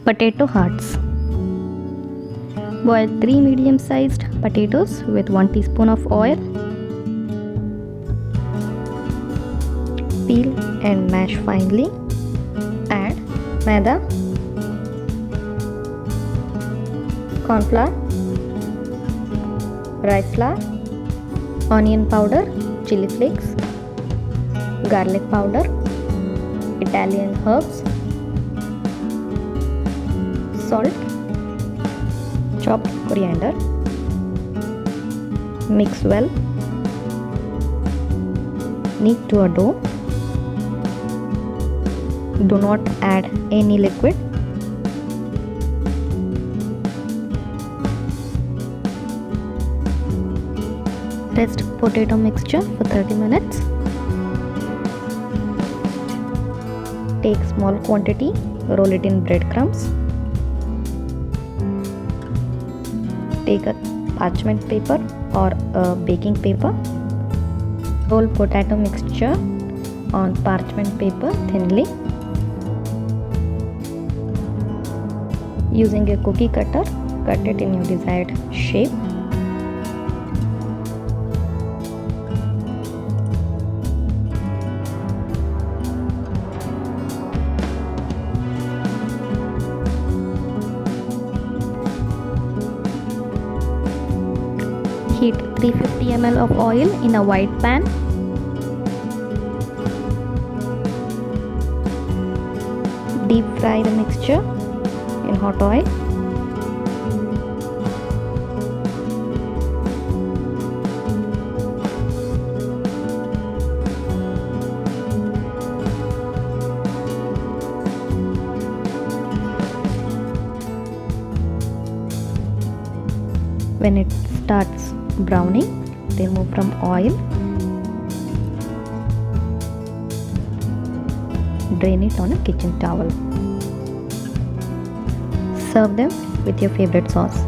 Potato hearts. Boil 3 medium-sized potatoes with 1 teaspoon of oil. Peel and mash finely. Add maida, corn flour, rice flour, onion powder, chilli flakes, garlic powder, Italian herbs, salt, chopped coriander. Mix well. Knead to a dough. Do not add any liquid. Rest potato mixture for 30 minutes. Take small quantity, roll it in breadcrumbs. Take a parchment paper or a baking paper. Roll potato mixture on parchment paper thinly. Using a cookie cutter, cut it in your desired shape. Heat 350 ml of oil in a wide pan. Deep fry the mixture in hot oil. When it starts browning, remove from oil. Drain it on a kitchen towel. Serve them with your favorite sauce.